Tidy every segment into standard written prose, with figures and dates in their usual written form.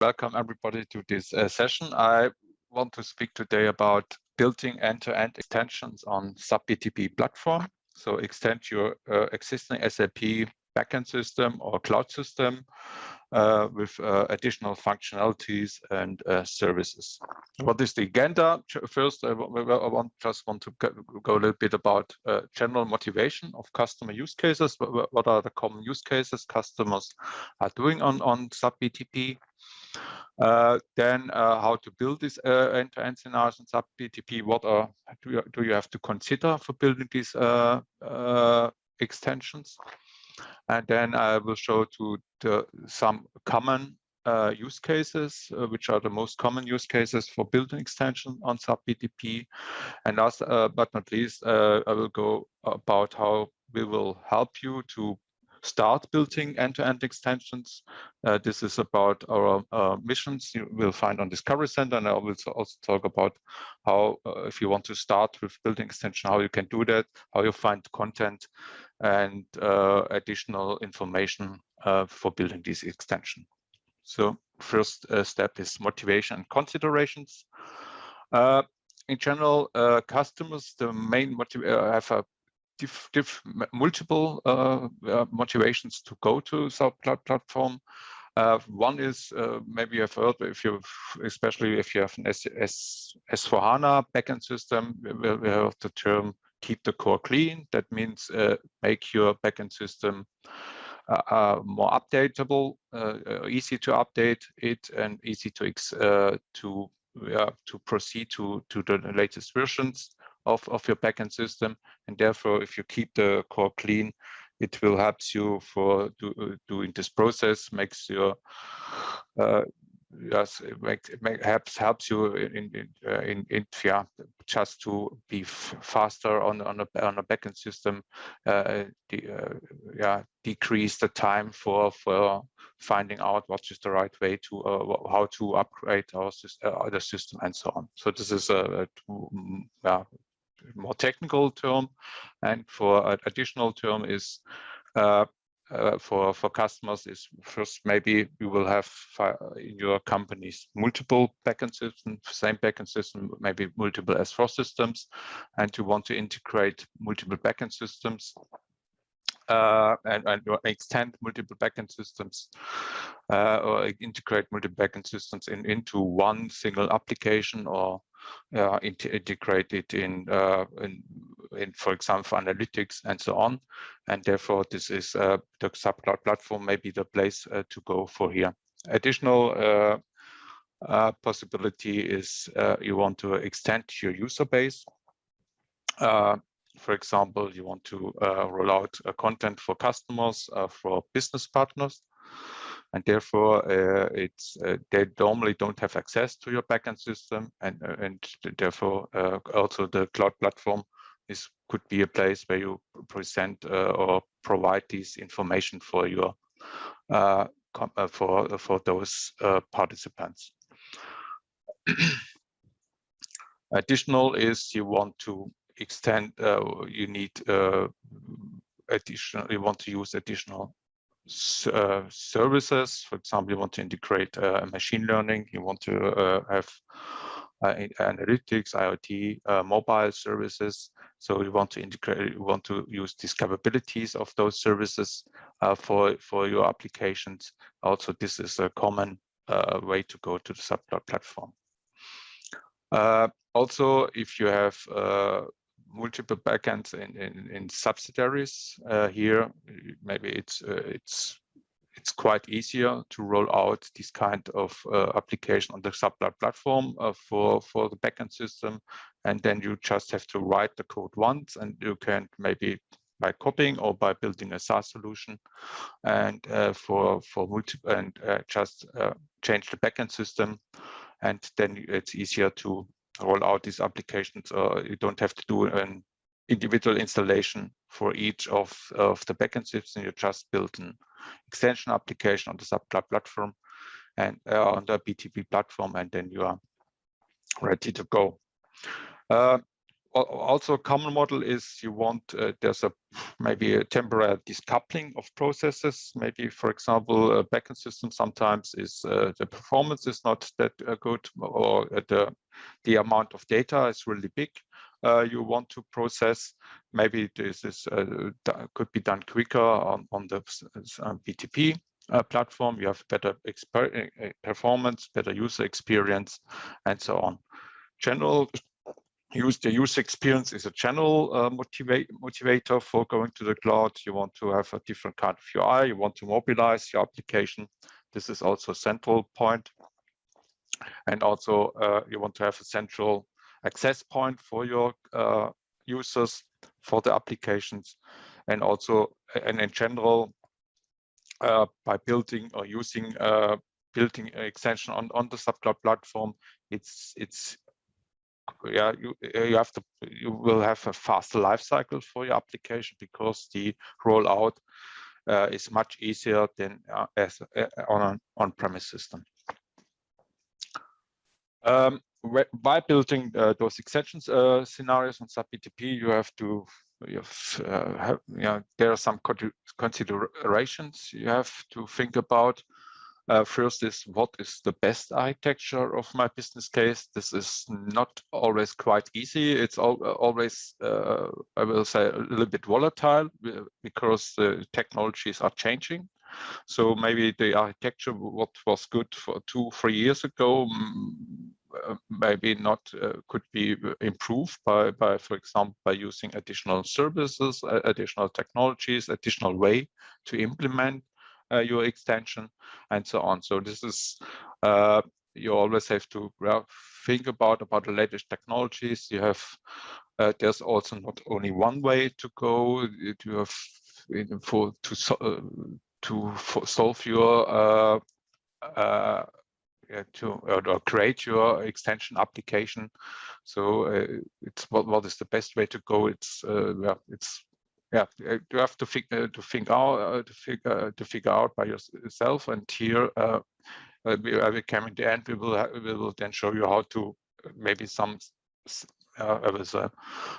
welcome everybody to this session. I want to speak today about building end-to-end extensions on SAP BTP platform. So extend your existing SAP backend system or cloud system with additional functionalities and services. What is the agenda? First, I just want to go a little bit about general motivation of customer use cases. What are the common use cases customers are doing on SAP BTP? Then how to build this end-to-end scenarios in SAP BTP. What do you have to consider for building these extensions? And then I will show some common use cases, which are the most common use cases for building extension on SAP BTP. And last but not least, I will go about how we will help you to start building end-to-end extensions. This is about our missions you will find on Discovery Center, and I will also talk about how, if you want to start with building extension, how you can do that, how you find content and additional information for building this extension. So first step is motivation and considerations. In general, customers, the main have a multiple motivations to go to SAP Cloud Platform. One is maybe you've heard, especially if you have an S/4HANA backend system, we have the term keep the core clean. That means make your backend system more updatable, easy to update it, and easy to proceed to the latest versions of your backend system. And therefore, if you keep the core clean, it will help you for doing this process, makes your helps you in just to be faster on a backend system, decrease the time for finding out what is the right way to how to upgrade our the system and so on. So this is a more technical term, and for an additional term is for customers is first, maybe you will have in your companies multiple backend systems, same backend system, maybe multiple S4 systems, and you want to integrate multiple backend systems and extend multiple backend systems or integrate multiple backend systems into one single application, or integrate it in, for example, analytics and so on. And therefore, this is the SAP Cloud Platform may be the place to go for here. Additional possibility is you want to extend your user base. For example, you want to roll out content for customers, for business partners, and therefore they normally don't have access to your backend system, and therefore also the cloud platform could be a place where you present or provide this information for your for those participants. Additional is you want to extend, you need additional, you want to use additional services. For example, you want to integrate machine learning, you want to have analytics, IoT, mobile services. So you want to integrate, you want to use these capabilities of those services for your applications. Also, this is a common way to go to the SAP Cloud Platform. Also, if you have multiple backends in subsidiaries, here maybe it's quite easier to roll out this kind of application on the SAP Cloud Platform for the backend system, and then you just have to write the code once, and you can maybe by copying or by building a SaaS solution, and for multiple, and just change the backend system, and then it's easier to roll out these applications. You don't have to do an individual installation for each of the backend systems. You just build an extension application on the SAP Cloud Platform and on the BTP platform, and then you are ready to go. Also, a common model is you want there's maybe a temporary decoupling of processes. Maybe, for example, a backend system sometimes is the performance is not that good, or the amount of data is really big. You want to process. Maybe this is could be done quicker on the BTP platform. You have better performance, better user experience, and so on. The user experience is a general motivator for going to the cloud. You want to have a different kind of UI. You want to mobilize your application. This is also a central point. And also, you want to have a central access point for your users, for the applications. And also, and in general, by building or using building an extension on the SAP Cloud platform, you will have a faster life cycle for your application, because the rollout is much easier than as on an on-premise system. By building those extensions scenarios on SAP BTP, there are some considerations you have to think about. First is, what is the best architecture of my business case? This is not always quite easy. It's always, I will say, a little bit volatile, because the technologies are changing. So maybe the architecture, what was good for 2-3 years ago, maybe not could be improved by, for example, by using additional services, additional technologies, additional way to implement your extension, and so on. So this is you always have to think about the latest technologies. You have there's also not only one way to go. You have to solve your or create your extension application. So it's what is the best way to go. You have to figure out by yourself. And here we come in the end. We will then show you how to maybe some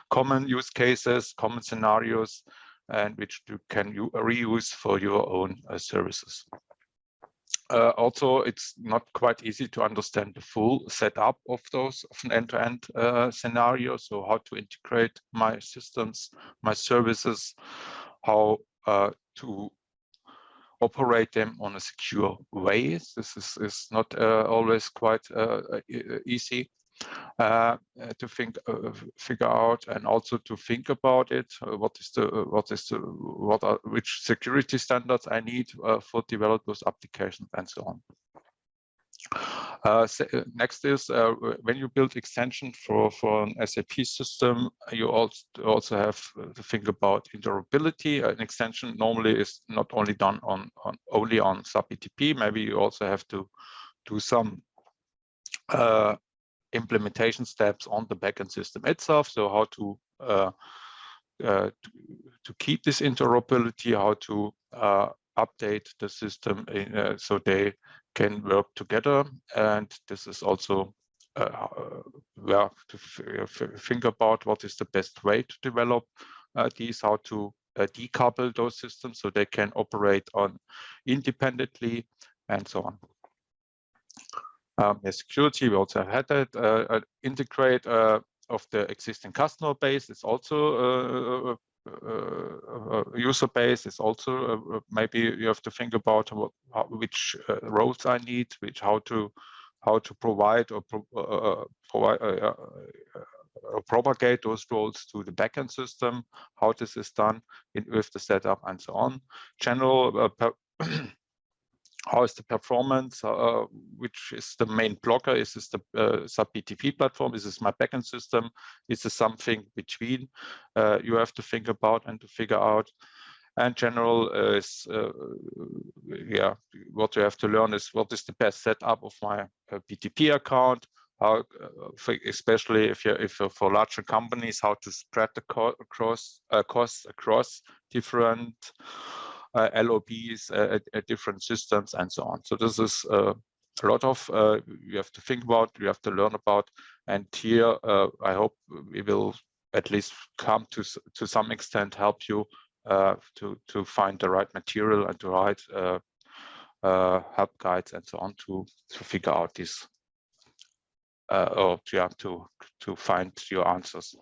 common use cases, common scenarios, and which you can reuse for your own services. Also, it's not quite easy to understand the full setup of an end-to-end scenario. So how to integrate my systems, my services, how to operate them on a secure way. This is not always quite easy to figure out, and also to think about it. Which security standards I need for develop those applications, and so on. Next is when you build extension for an SAP system, you also have to think about interoperability. An extension normally is not only done only on SAP BTP. Maybe you also have to do some implementation steps on the backend system itself. So how to keep this interoperability, how to update the system so they can work together. And this is also to think about what is the best way to develop these, how to decouple those systems so they can operate on independently, and so on. Security, we also had that. Integrate of the existing customer base is also user base is also maybe you have to think about which roles I need, how to provide or propagate those roles to the backend system, how this is done with the setup, and so on. General how is the performance? Which is the main blocker? Is this the SAP BTP platform? Is this my backend system? Is this something between? You have to think about and to figure out. And general is, what you have to learn is what is the best setup of my BTP account. How, especially if for larger companies, how to spread the costs across different LOBs, different systems, and so on. So this is a lot of you have to think about, you have to learn about, and here I hope we will at least come to some extent help you to find the right material and the right help guides and so on to figure out this or to find your answers.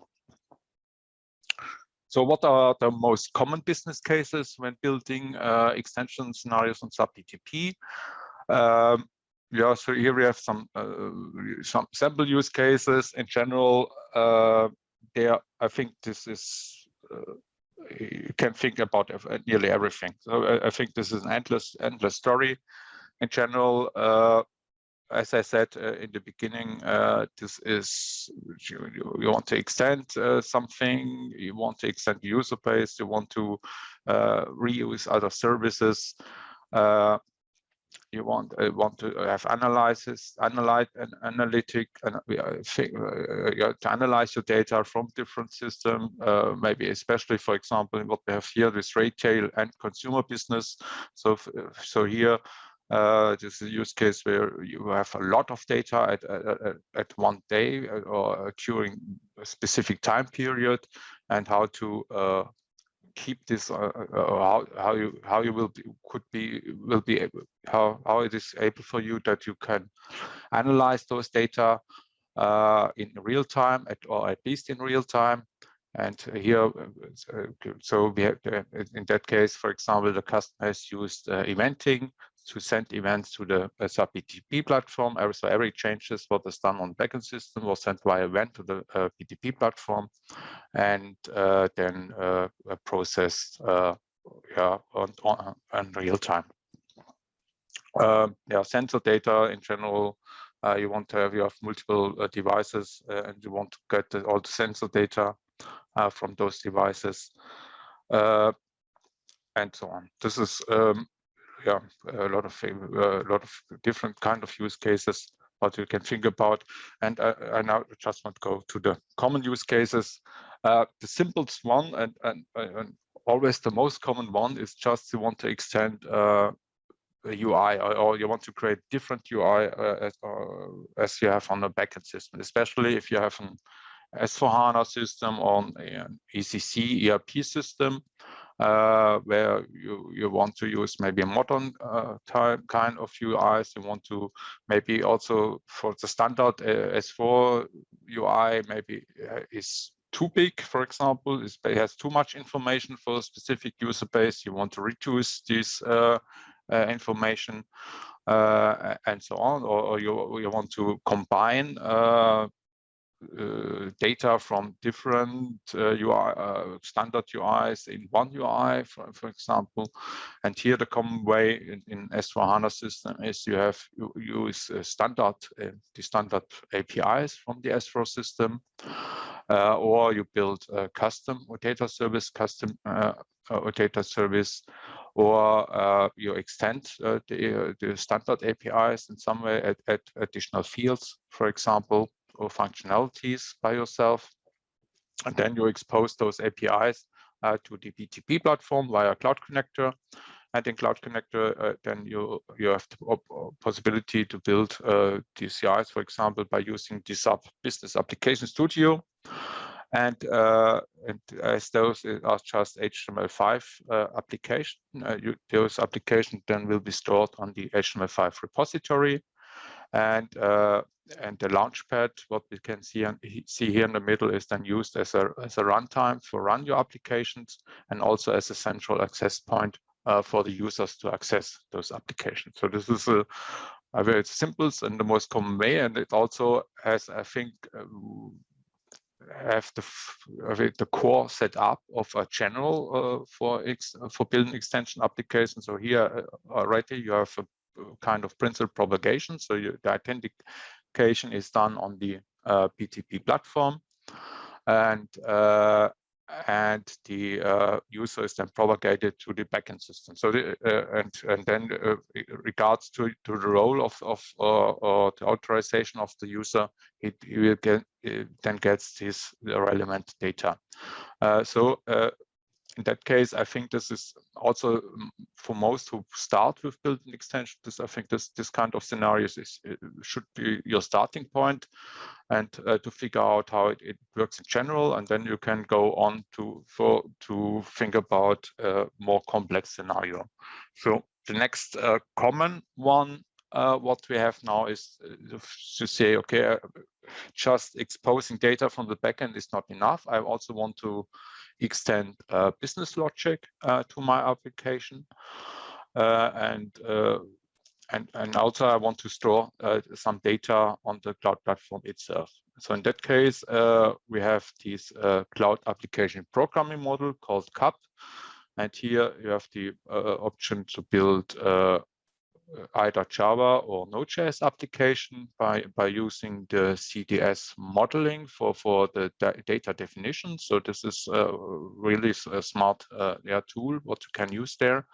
So what are the most common business cases when building extension scenarios on SAP BTP? Yeah, so here we have some sample use cases. In general, I think this is you can think about nearly everything. So I think this is an endless story. In general, as I said in the beginning, this is you want to extend something, you want to extend the user base, you want to reuse other services. You want to have analytic, and to analyze your data from different systems, maybe especially, for example, what we have here, this retail and consumer business. So here, this is a use case where you have a lot of data at one day or during a specific time period, and how to keep this, how you will be able, how it is able for you that you can analyze those data in real time, or at least in real time. And here, so we have, in that case, for example, the customer has used eventing to send events to the SAP BTP platform. So every changes what is done on the backend system was sent via event to the BTP platform, and then processed on real time. Yeah, sensor data in general. You have multiple devices, and you want to get all the sensor data from those devices, and so on. This is yeah, a lot of different kind of use cases what you can think about. And I now just want to go to the common use cases. The simplest one and always the most common one is just you want to extend a UI, or you want to create different UI as you have on a backend system, especially if you have an S/4HANA system on an ECC ERP system, where you want to use maybe a modern kind of UIs. You want to maybe also for the standard S4 UI maybe is too big, for example, it has too much information for a specific user base. You want to reduce this information and so on, or you want to combine data from different UI, standard UIs in one UI, for example. And here the common way in S/4HANA system is you use the standard APIs from the S4 system, or you build a custom data service, or you extend the standard APIs in some way, add additional fields, for example, or functionalities by yourself, and then you expose those APIs to the BTP platform via Cloud Connector. And in Cloud Connector, then you have the possibility to build DCIs, for example, by using the SAP Business Application Studio. And as those are just HTML5 application, those applications then will be stored on the HTML5 repository. And the Launchpad, what we can see here in the middle, is then used as a runtime for run your applications, and also as a central access point for the users to access those applications. So this is a very simple and the most common way, and it also has, I think, have the core set up of a general for building extension applications. So here already you have a kind of principal propagation. So the authentication is done on the BTP platform, and the user is then propagated to the backend system. So and then regards to the role of or the authorization of the user, it will then gets this relevant data. In that case, I think this is also for most who start with building extension. I think this kind of scenarios should be your starting point. and to figure out how it works in general, and then you can go on to think about a more complex scenario. So the next common one what we have now is to say, okay, just exposing data from the backend is not enough. I also want to extend business logic to my application, and also I want to store some data on the cloud platform itself. So in that case, we have this cloud application programming model called CAP, and here you have the option to build either Java or Node.js application by using the CDS modeling for the data definition. So this is really a smart tool what you can use there,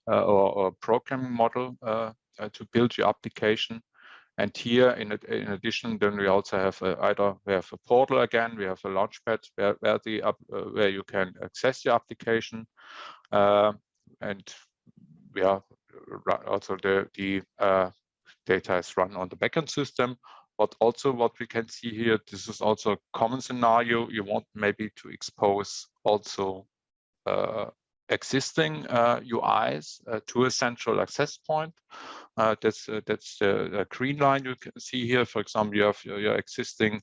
or programming model to build your application. And here, in addition, then we also have we have a portal again, we have a launchpad where you can access your application, and also the data is run on the backend system. But also what we can see here, this is also a common scenario. You want maybe to expose also existing UIs to a central access point. That's the green line you can see here. For example, you have your existing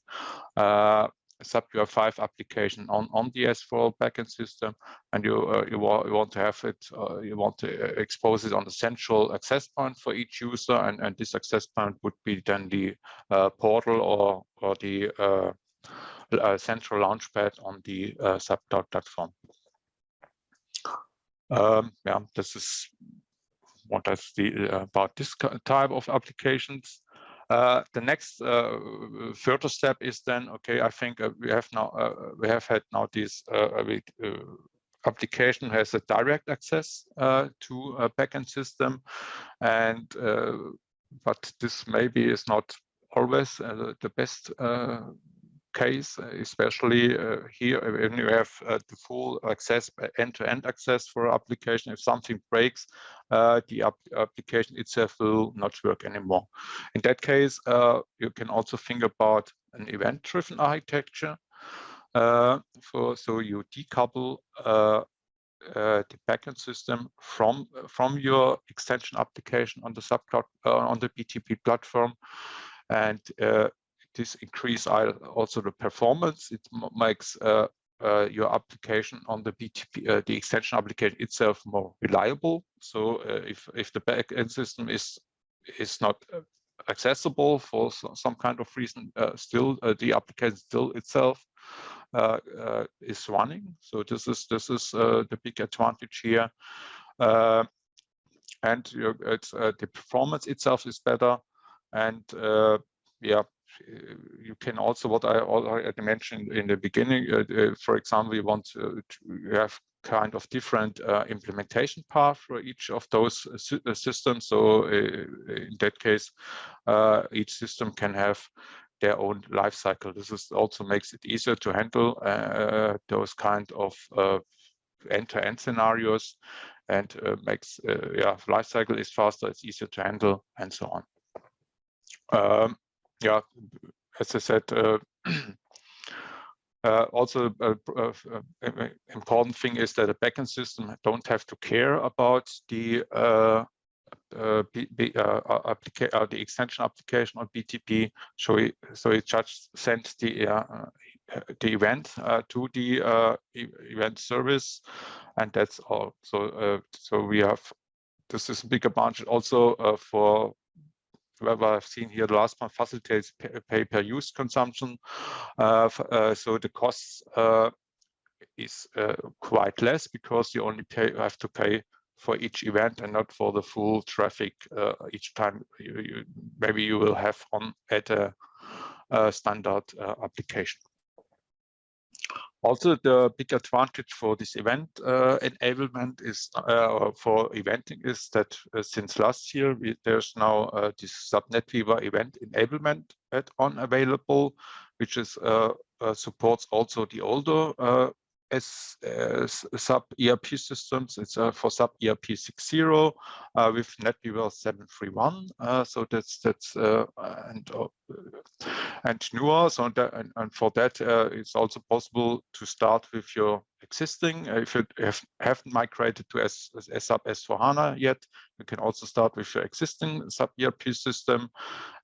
SAP UI5 application on the S4 backend system, and you want to have it, you want to expose it on the central access point for each user, and this access point would be then the portal or the central launchpad on the SAP Cloud platform. This is what I see about this type of applications. The next further step is then, okay, I think we have had this application has a direct access to a backend system, and but this maybe is not always the best case, especially here when you have the full access, end-to-end access for an application. If something breaks, the application itself will not work anymore. In that case, you can also think about an event-driven architecture. So you decouple the backend system from your extension application on the SAP Cloud on the BTP platform, and this increases also the performance. It makes your application on the BTP, the extension application itself, more reliable. So if the backend system is not accessible for some kind of reason, still the application still itself is running. So this is the big advantage here, and it's the performance itself is better, and you can also, what I already mentioned in the beginning, for example, you want to have kind of different implementation path for each of those systems. So in that case, each system can have their own life cycle. This also makes it easier to handle those kind of end-to-end scenarios, and makes life cycle is faster, it's easier to handle, and so on. As I said, also important thing is that a backend system don't have to care about the extension application on BTP. So it just sends the event to the event service, and that's all. So we have, this is a big advantage also for what I've seen here. The last one facilitates pay-per-use consumption. So the costs is quite less, because you only have to pay for each event and not for the full traffic each time maybe you will have at a standard application. Also, the big advantage for this event enablement is, for eventing, is that since last year there's now this SAP NetWeaver event enablement add-on available, which is supports also the older SAP ERP systems. It's for SAP ERP 6.0 with NetWeaver 7.3.1. So and newer. So and for that, it's also possible to start with your existing. If you haven't migrated to SAP S/4HANA yet, you can also start with your existing SAP ERP system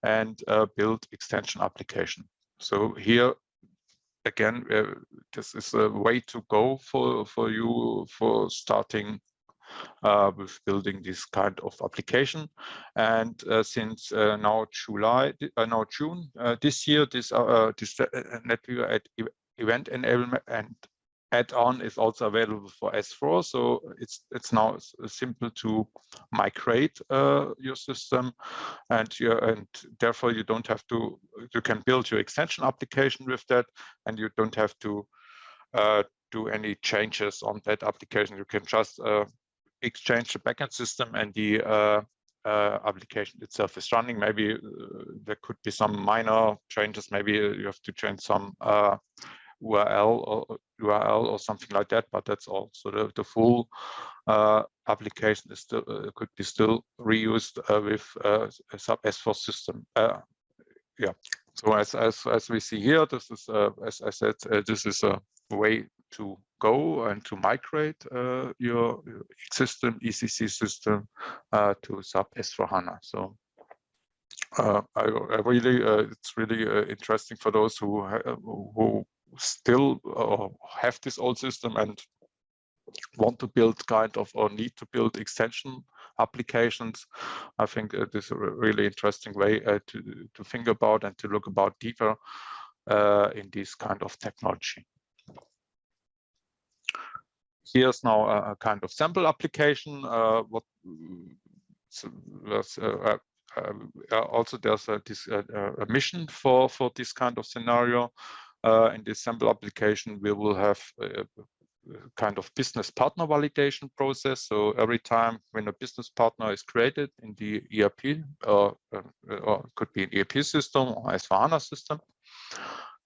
and build extension application. So here again, this is a way to go for you for starting with building this kind of application. And since now June this year, this NetWeaver event enablement and add-on is also available for S4. So it's now simple to migrate your system, and therefore you don't have to. You can build your extension application with that, and you don't have to do any changes on that application. You can just exchange the backend system, and the application itself is running. Maybe there could be some minor changes. Maybe you have to change some URL or something like that, but that's all. So the full application is still could be still reused with a SAP S4 system. Yeah. So as we see here, this is as I said, this is a way to go and to migrate your existing ECC system to SAP S/4HANA. So I really, it's really interesting for those who still have this old system and want to build kind of or need to build extension applications. I think this is a really interesting way to think about and to look about deeper in this kind of technology. Here's now a kind of sample application. Also there's a mission for this kind of scenario. In this sample application, we will have a kind of business partner validation process. So every time when a business partner is created in the ERP, or it could be an ERP system or S/4HANA system,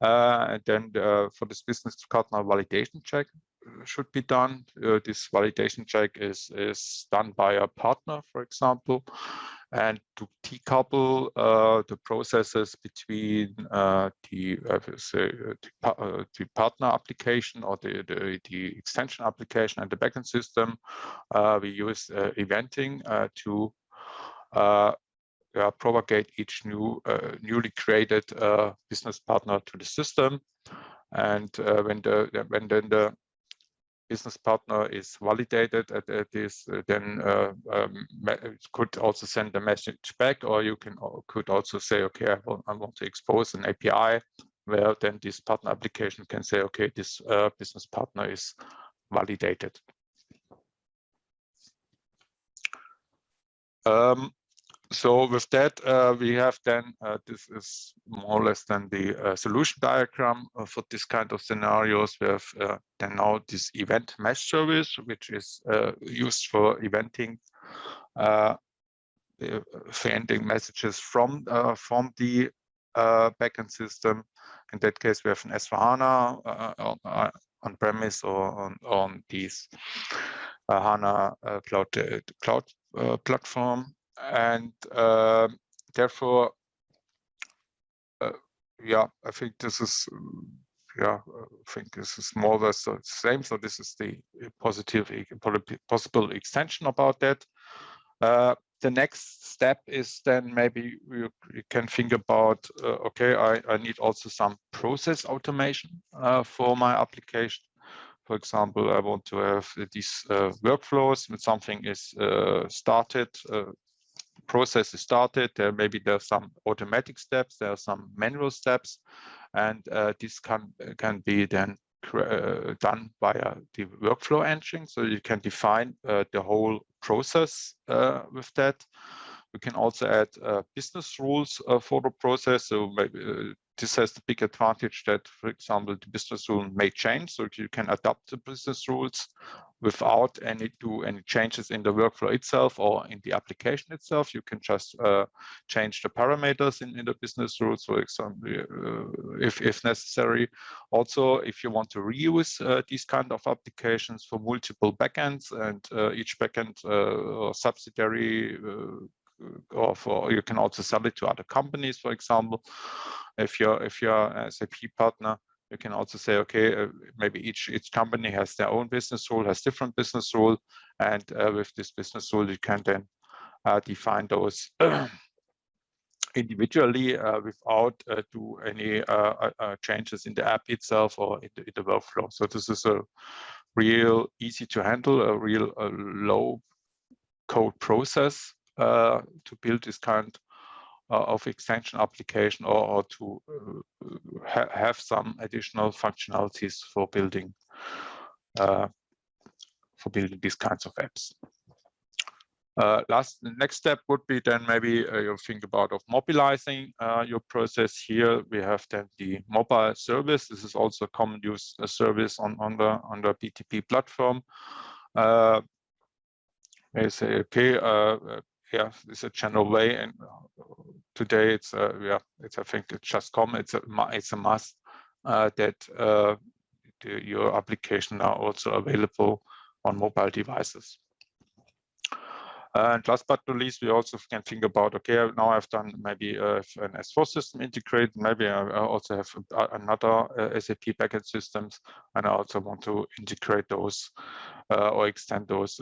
and then for this business partner validation check should be done. This validation check is done by a partner, for example, and to decouple the processes between the partner application or the extension application and the backend system, we use eventing to propagate each newly created business partner to the system. And when then the business partner is validated at this, then it could also send a message back, or you could also say, okay, I want to expose an API where then this partner application can say, okay, this business partner is validated. So with that, we have then, this is more or less then the solution diagram for this kind of scenarios. We have then now this event mesh service, which is used for eventing messages from the backend system. In that case, we have an S/4HANA on-premise or on this HANA cloud platform. And therefore, yeah, I think this is more or less the same. So this is the possible extension about that. The next step is then maybe you can think about, okay, I need also some process automation for my application. For example, I want to have these workflows when something is started. Process is started, maybe there's some automatic steps, there are some manual steps, and this can be then done via the workflow engine. So you can define the whole process with that. You can also add business rules for the process. So maybe this has the big advantage that, for example, the business rule may change. So you can adapt the business rules without any changes in the workflow itself or in the application itself. You can just change the parameters in the business rules, for example, if necessary. Also, if you want to reuse these kind of applications for multiple backends, and each backend or subsidiary, or you can also sell it to other companies, for example. If you're an SAP partner, you can also say, okay, maybe each company has their own business rule, has different business rule, and with this business rule, you can then define those individually without do any changes in the app itself or in the workflow. So this is a real easy to handle, a real low code process to build this kind of extension application or to have some additional functionalities for building these kinds of apps. The next step would be then maybe you think about mobilizing your process. Here we have then the mobile service. This is also a common use service on the BTP platform. They say, okay, yeah, it's a general way, and today it's yeah, I think it's just common. It's a must that your application are also available on mobile devices. And last but not least, we also can think about, okay, now I've done maybe an S4 system integrated, maybe I also have another SAP backend systems, and I also want to integrate those or extend those,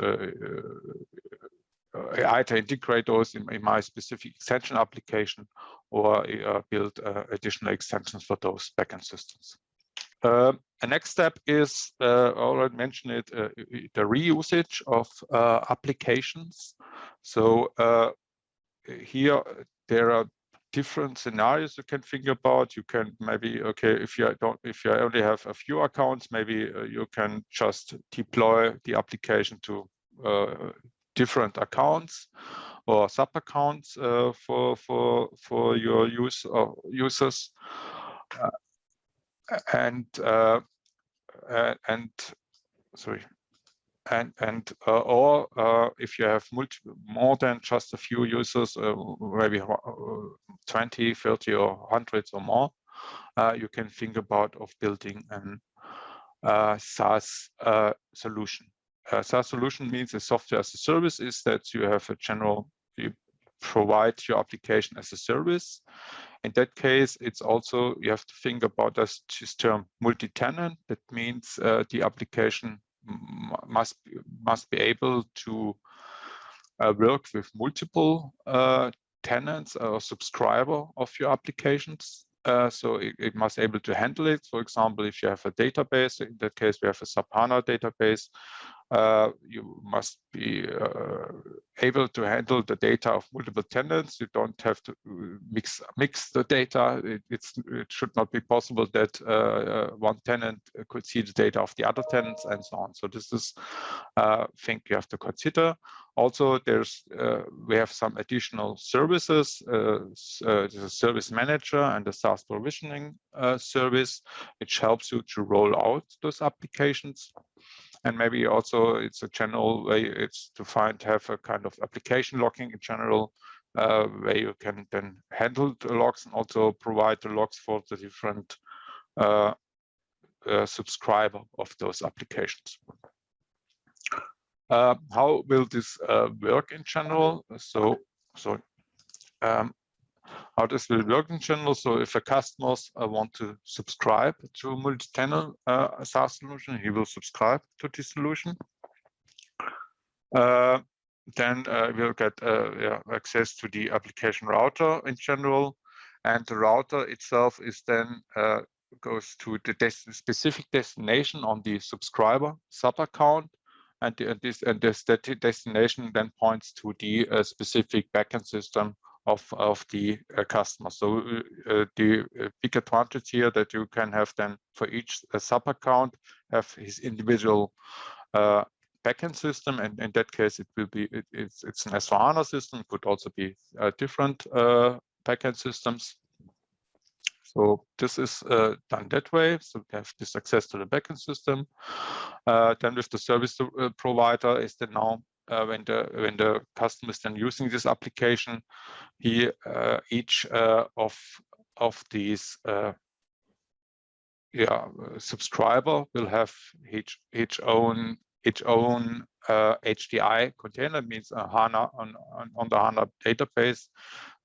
either integrate those in my specific extension application or build additional extensions for those backend systems. The next step is, I already mentioned it, the reusage of applications. So here there are different scenarios you can think about. You can maybe, okay, if you only have a few accounts, maybe you can just deploy the application to different accounts or sub accounts for your users. And or if you have more than just a few users, maybe 20, 30 or hundreds or more, you can think about building a SaaS solution. A SaaS solution means a software as a service, is that you have you provide your application as a service. In that case, it's also, you have to think about this term multi-tenant. That means the application must be able to work with multiple tenants or subscriber of your applications. So it must be able to handle it. For example, if you have a database, in that case we have a SAP HANA database, you must be able to handle the data of multiple tenants. You don't have to mix the data. It should not be possible that one tenant could see the data of the other tenants and so on. So this is thing you have to consider. Also, we have some additional services. There's a service manager and a SaaS provisioning service, which helps you to roll out those applications. And maybe also it's a general way, it's to have a kind of application logging in general, where you can then handle the logs and also provide the logs for the different subscriber of those applications. How will this work in general? How this will work in general? So if a customer want to subscribe to a multi-tenant SaaS solution, he will subscribe to this solution. Then we'll get access to the application router in general, and the router itself is then goes to the specific destination on the subscriber sub account, and this destination then points to the specific backend system of the customer. So the big advantage here that you can have then for each sub account have his individual backend system, and in that case it will be it's an S/4HANA system. It could also be different backend systems. So this is done that way. So we have this access to the backend system. Then with the service provider is then now when the customer is then using this application, each of these subscriber will have its own HDI container. It means HANA on the HANA database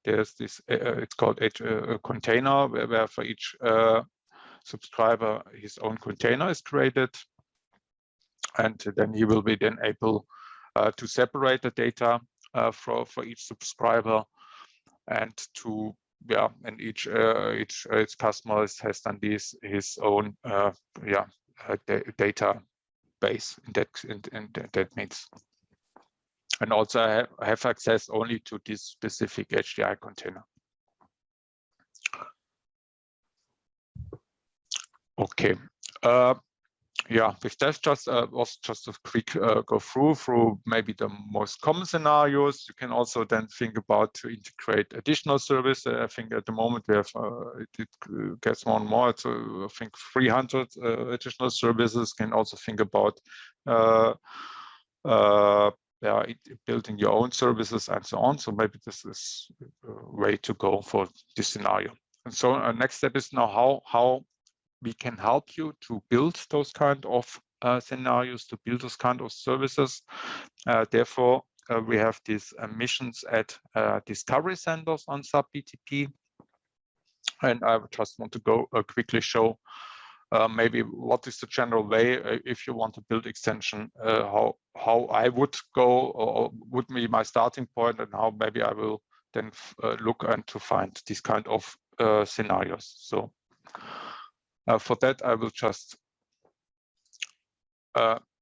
there's this, it's called a container, where for each subscriber his own container is created, and then he will be then able to separate the data for each subscriber, and to and each customer has then his own database in that means, and also have access only to this specific HDI container. Okay. With that, was just a quick go through maybe the most common scenarios. You can also then think about to integrate additional service. I think at the moment we have it gets more and more. So I think 300 additional services. Can also think about building your own services and so on. So maybe this is a way to go for this scenario. And so our next step is now how we can help you to build those kind of scenarios, to build those kind of services. Therefore, we have these missions at discovery centers on SAP BTP. And I just want to go quickly show maybe what is the general way if you want to build extension, how I would go, or would be my starting point, and how maybe I will then look and to find these kind of scenarios. So for that, I will just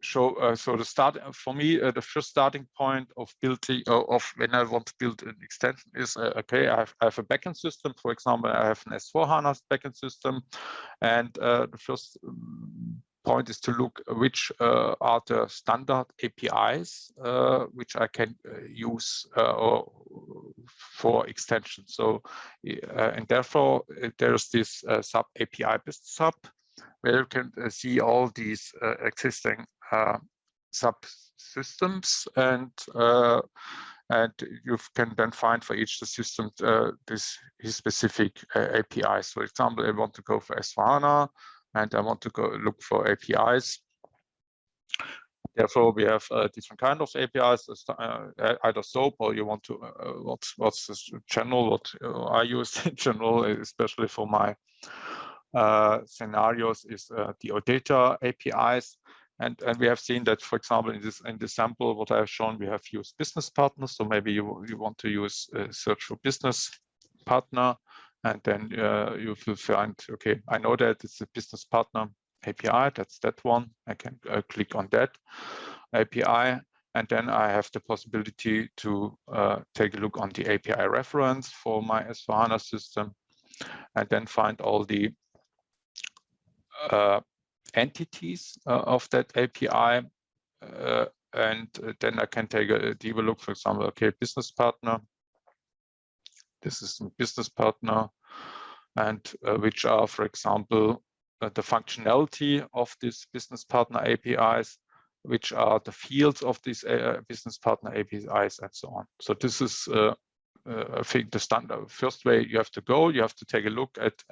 show. So the start for me, the first starting point of building of when I want to build an extension is okay. I have a backend system. For example, I have an S/4HANA backend system, and the first point is to look which are the standard APIs which I can use for extension. So and therefore there's this SAP API Business Hub, where you can see all these existing subsystems, and you can then find for each the system his specific APIs. For example, I want to go for S/4HANA, and I want to go look for APIs. Therefore, we have different kind of APIs, either SOAP, or you want to what's the general, what I use in general, especially for my scenarios, is the OData APIs. And we have seen that, for example, in this sample, what I have shown, we have used business partners. So maybe you want to use search for business partner, and then you will find, okay, I know that it's a business partner API. That's that one. I can click on that API, and then I have the possibility to take a look on the API reference for my S/4HANA system, and then find all the entities of that API, and then I can take a deeper look. For example, okay, business partner. This is a business partner, and which are, for example, the functionality of this business partner APIs, which are the fields of these business partner APIs, and so on. So this is I think the standard first way you have to go. You have to take a look at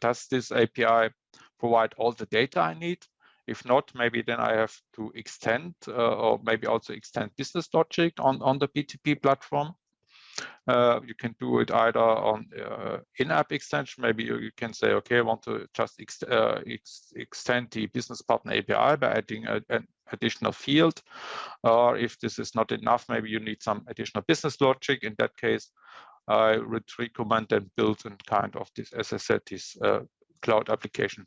does this API provide all the data I need? If not, maybe then I have to extend or maybe also extend business logic on the BTP platform. You can do it either on in-app extension. Maybe you can say, okay, I want to just extend the business partner API by adding an additional field. Or if this is not enough, maybe you need some additional business logic. In that case, I would recommend and build in kind of this, as I said, this cloud application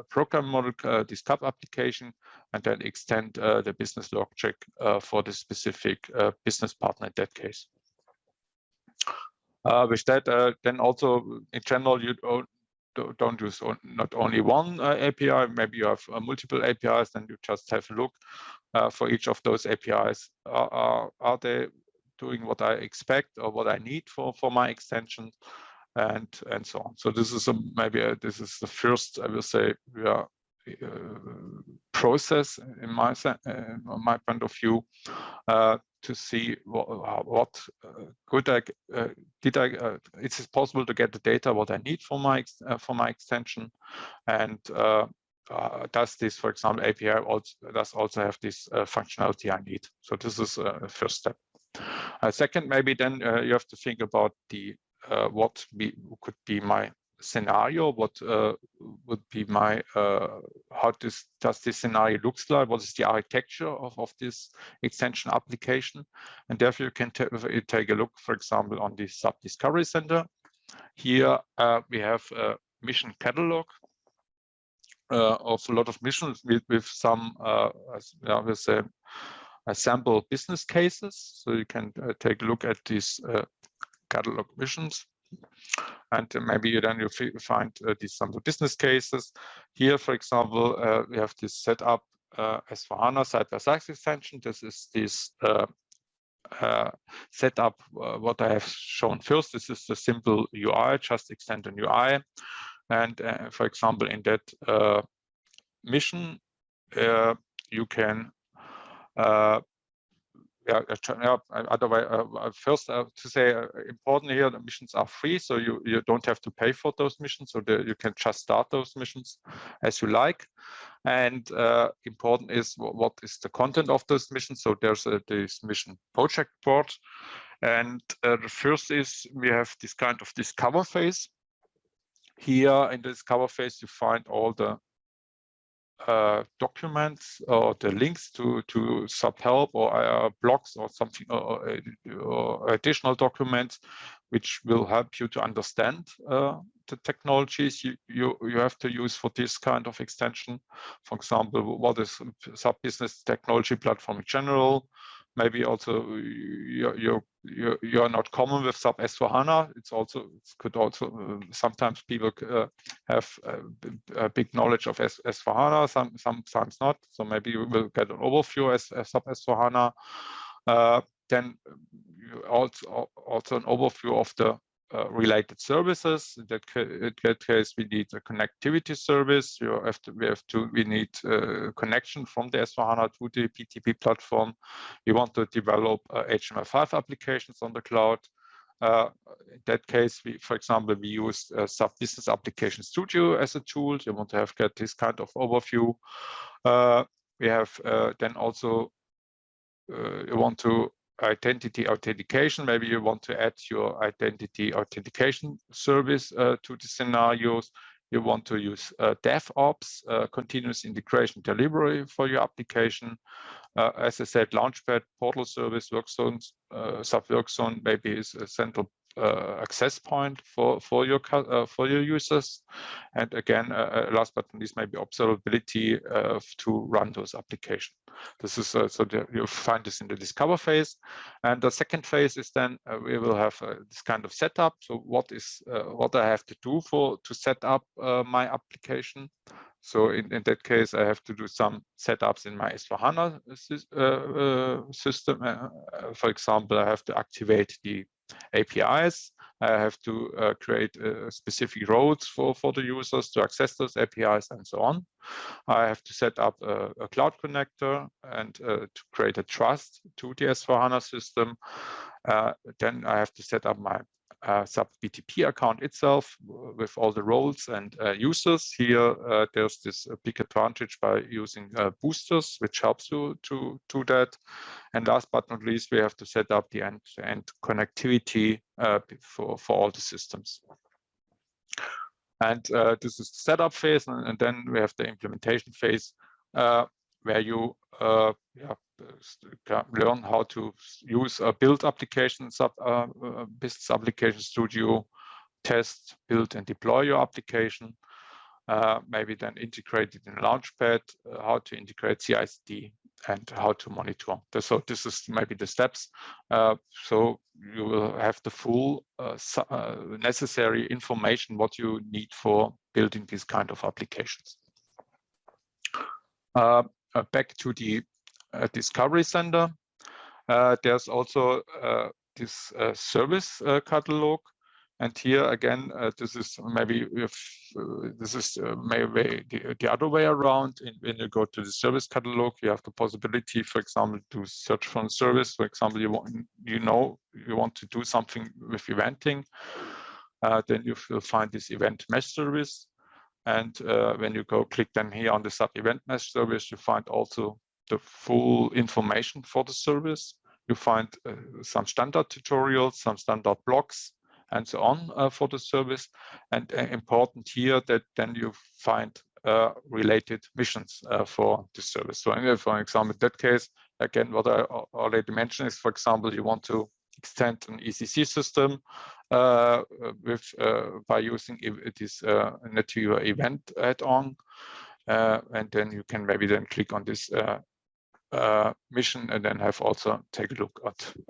program model, this CAP application, and then extend the business logic for the specific business partner in that case. With that, then also in general, you don't use not only one API, maybe you have multiple APIs, then you just have a look for each of those APIs. Are they doing what I expect or what I need for my extension, and so on. So this is this is the first, I will say, process in my point of view, to see what it is possible to get the data what I need for my extension, and does this, for example, API also have this functionality I need. So this is a first step. Second, maybe then you have to think about the what could be my scenario, what would be my how does this scenario looks like, what is the architecture of this extension application, and therefore you can take a look, for example, on the SAP Discovery Center. Here we have a mission catalog of a lot of missions with some with a sample business cases, so you can take a look at these catalog missions, and maybe then you find these sample business cases. Here, for example, we have this setup S/4HANA side-by-side extension. This is this setup what I have shown first. This is the simple UI, just extend an UI, and for example, in that mission, you can otherwise, first to say important here, the missions are free, so you don't have to pay for those missions, so you can just start those missions as you like. And important is what is the content of those missions. So there's this mission project board, and the first is we have this kind of discover phase. Here in the discover phase, you find all the documents or the links to SAP help or blogs or something or additional documents which will help you to understand the technologies you have to use for this kind of extension. For example, what is SAP Business Technology Platform in general? Maybe also you're not common with SAP S/4HANA. It could also sometimes people have a big knowledge of S/4HANA, sometimes not. So maybe you will get an overview as SAP S/4HANA. Then you also an overview of the related services. In that case, we need a connectivity service. We need connection from the S/4HANA to the BTP platform. We want to develop HTML5 applications on the cloud. In that case, for example, we use SAP Business Application Studio as a tool. You want to get this kind of overview. We have then also you want to identity authentication. Maybe you want to add your identity authentication service to the scenarios. You want to use DevOps, continuous integration delivery for your application. As I said, Launchpad, portal service, workzones, SAP Workzone maybe is a central access point for your users. And again, last but not least, maybe observability to run those applications. This is so you find this in the discover phase, and the second phase is then we will have this kind of setup. So what I have to do to set up my application. So in that case, I have to do some setups in my S/4HANA system. For example, I have to activate the APIs. I have to create specific roles for the users to access those APIs and so on. I have to set up a cloud connector and to create a trust to the S/4HANA system. Then I have to set up my SAP BTP account itself with all the roles and users. Here, there's this big advantage by using boosters, which helps you to do that. And last but not least, we have to set up the end-to-end connectivity for all the systems. And this is the setup phase, and then we have the implementation phase, where you learn how to use a build application, Business Application Studio, test, build, and deploy your application. Maybe then integrate it in Launchpad, how to integrate CI/CD, and how to monitor. So this is maybe the steps. So you will have the full necessary information what you need for building these kind of applications. Back to the Discovery Center. There's also this service catalog, and here again, this is maybe the other way around. When you go to the service catalog, you have the possibility, for example, to search for a service. For example, you want to do something with eventing, then you will find this event mesh service. And when you click then here on the SAP event mesh service, you find also the full information for the service you find some standard tutorials, some standard blogs, and so on for the service. And important here that then you find related missions for the service. So for example, in that case, again, what I already mentioned is, for example, you want to extend an ECC system by using this NetViewer event add-on, and then you can maybe then click on this mission and then have also take a look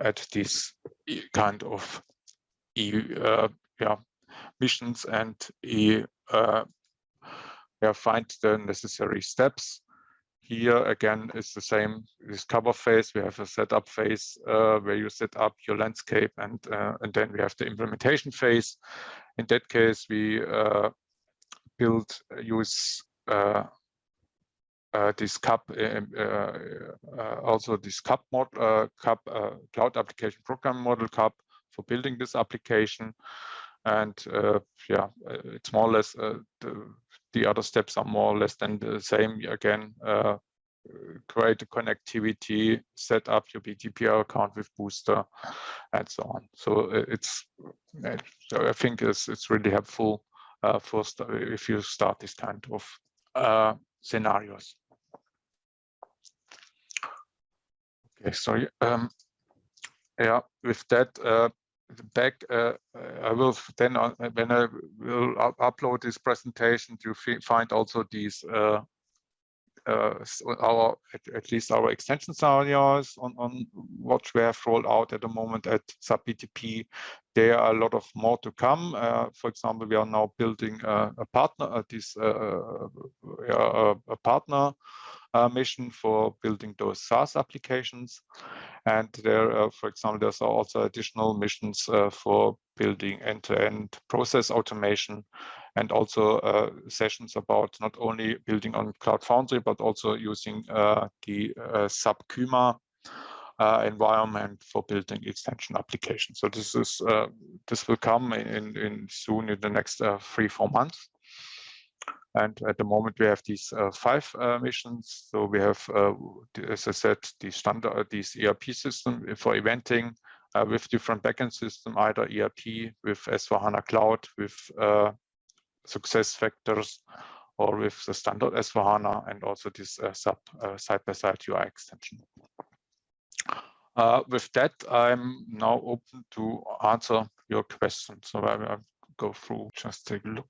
at this kind of missions and find the necessary steps. Here again is the same discover phase. We have a setup phase where you set up your landscape, and then we have the implementation phase. In that case, we use this CAP, also this CAP Cloud Application Program Model CAP for building this application. And it's more or less the other steps are more or less than the same. Again, create a connectivity, set up your BTP account with Booster, and so on. So I think it's really helpful if you start this kind of scenarios. Okay, sorry. With that I will then when I will upload this presentation, you find also these at least our extension scenarios on what we have rolled out at the moment at SAP BTP. There are a lot of more to come. For example, we are now building a partner mission for building those SaaS applications. And there, for example, there's also additional missions for building end-to-end process automation, and also sessions about not only building on Cloud Foundry, but also using the SAP Kyma environment for building extension applications. So this will come soon in the next 3-4 months. And at the moment we have these 5 missions. So we have, as I said, this ERP system for eventing with different backend system, either ERP with S/4HANA Cloud, with SuccessFactors, or with the standard S/4HANA, and also this SAP side-by-side UI extension. With that, I'm now open to answer your questions. So I will go through, just take a look.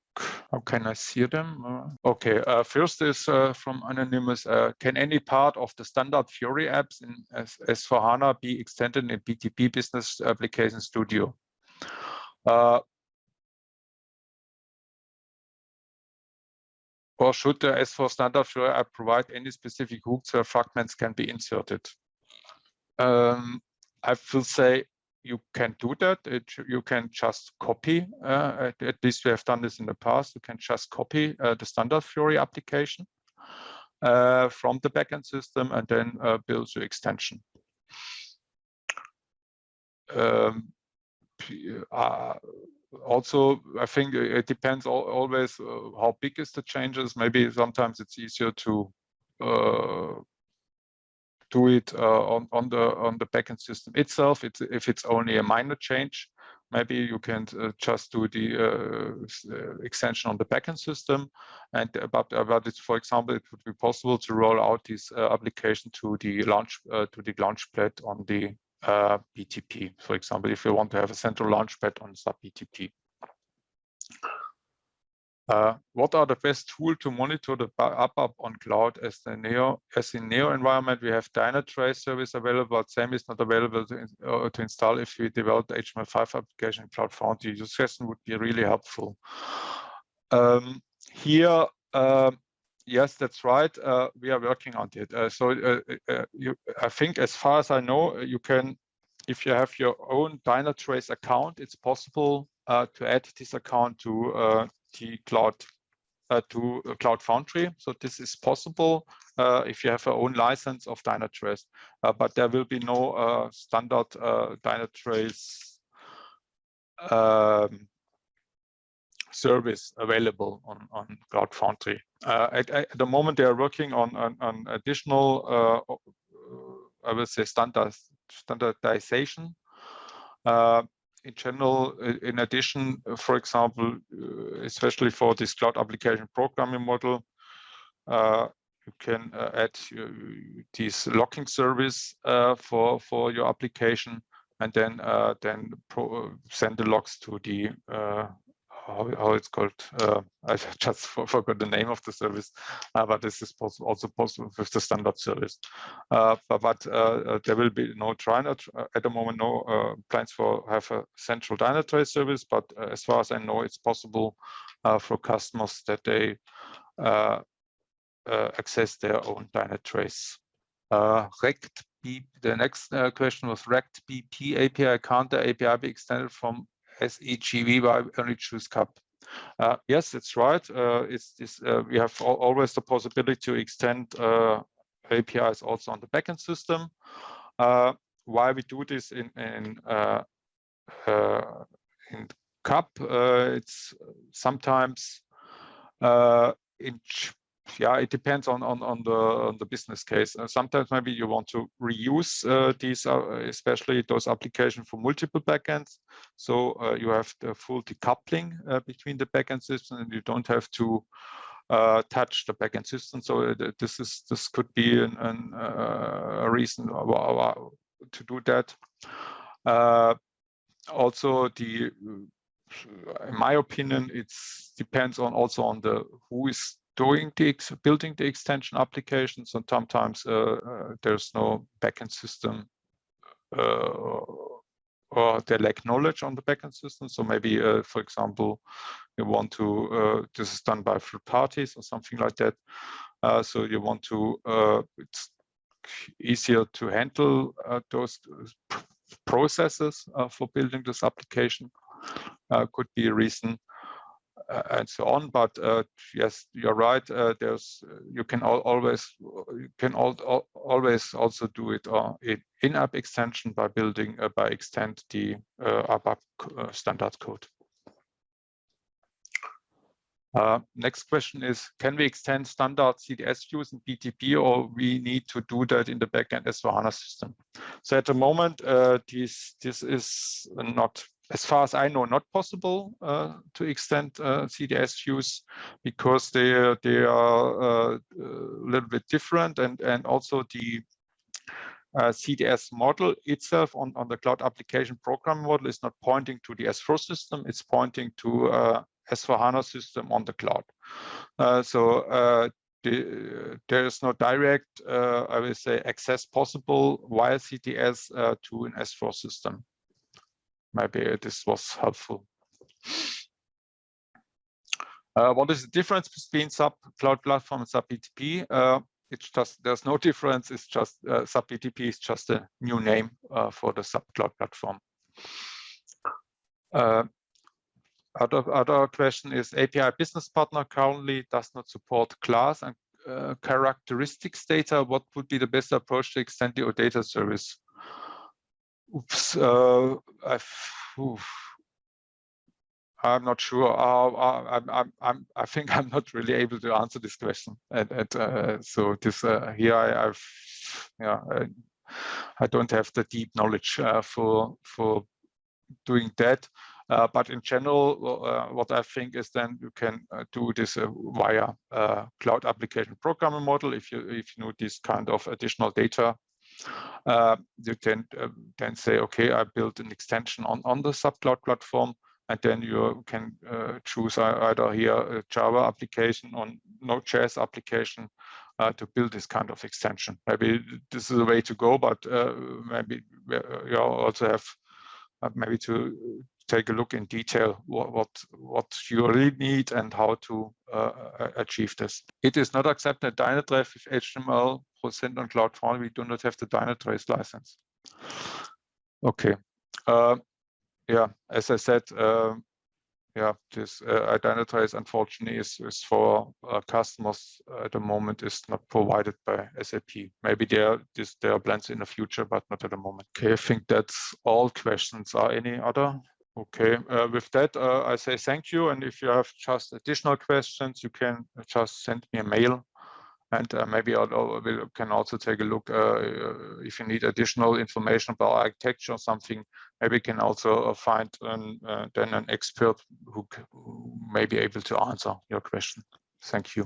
How can I see them? Okay, first is from Anonymous. Can any part of the standard Fiori apps in S/4HANA be extended in BTP Business Application Studio? Or should the S4 standard Fiori app provide any specific hooks where fragments can be inserted? I will say you can do that. You can just copy, at least we have done this in the past, you can just copy the standard Fiori application from the backend system and then build your extension. Also, I think it depends always how big is the changes. Maybe sometimes it's easier to do it on the backend system itself. If it's only a minor change, maybe you can just do the extension on the backend system. And but it's, for example, it would be possible to roll out this application to the launchpad on the BTP. For example, if you want to have a central launchpad on SAP BTP. What are the best tools to monitor the ABAP on cloud? As in Neo environment, we have Dynatrace service available, but same is not available to install if we develop the HTML5 application in Cloud Foundry. Your suggestion would be really helpful. Here, yes, that's right. We are working on it. I think, as far as I know, you can, if you have your own Dynatrace account, it's possible to add this account to the cloud Cloud Foundry. So this is possible if you have your own license of Dynatrace, but there will be no standard Dynatrace service available on Cloud Foundry. At the moment, they are working on additional, I will say, standard standardization. In general, in addition, for example, especially for this cloud application programming model, you can add this locking service for your application, and then send the logs to the how it's called. I just forgot the name of the service, but this is also possible with the standard service. But there will be no DynaTrace at the moment. No plans for have a central DynaTrace service. But as far as I know, it's possible for customers that they access their own DynaTrace. The next question was Rect BP API. Can't the API be extended from SEGV by only choose CAP? Yes, that's right. We have always the possibility to extend APIs also on the backend system. Why we do this in CAP? It's sometimes it depends on the business case. Sometimes maybe you want to reuse these, especially those applications for multiple backends. So you have the full decoupling between the backend system, and you don't have to touch the backend system. So this could be a reason to do that. Also, in my opinion, it depends also on who is building the extension applications, and sometimes there's no backend system or they lack knowledge on the backend system. So maybe, for example, you want to this is done by third parties or something like that. So you want to it's easier to handle those processes for building this application. Could be a reason. And so on, but yes, you're right. You can always also do it in-app extension by extend the ABAP standard code. Next question is: can we extend standard CDS views in BTP, or we need to do that in the backend S/4HANA system? So at the moment, this is not, as far as I know, not possible to extend CDS views, because they are a little bit different, and also the CDS model itself on the cloud application program model is not pointing to the S4 system. It's pointing to S/4HANA system on the cloud. So there is no direct, I will say, access possible via CDS to an S4 system. Maybe this was helpful. What is the difference between SAP Cloud Platform and SAP BTP? It's just, there's no difference. It's just SAP BTP is just a new name for the SAP Cloud Platform. Other question is: API business partner currently does not support class and characteristics data. What would be the best approach to extend the OData service? Oops, I'm not sure. I think I'm not really able to answer this question. So this here I don't have the deep knowledge for doing that. But in general, what I think is then you can do this via cloud application programming model. If you know this kind of additional data, you can then say, okay, I built an extension on the SAP Cloud Platform, and then you can choose either here a Java application or Node.js application to build this kind of extension. Maybe this is a way to go, but maybe you also have maybe to take a look in detail what you really need and how to achieve this. It is not accepted DynaTrace with HTML % on Cloud Foundry. We do not have the DynaTrace license. Okay. Yeah, as I said, yeah, this DynaTrace unfortunately is for customers at the moment is not provided by SAP. Maybe there are plans in the future, but not at the moment. Okay, I think that's all questions. Are any other? Okay, with that, I say thank you. And if you have just additional questions, you can just send me a mail, And maybe we can also take a look if you need additional information about architecture or something. Maybe you can also find then an expert who may be able to answer your question. Thank you.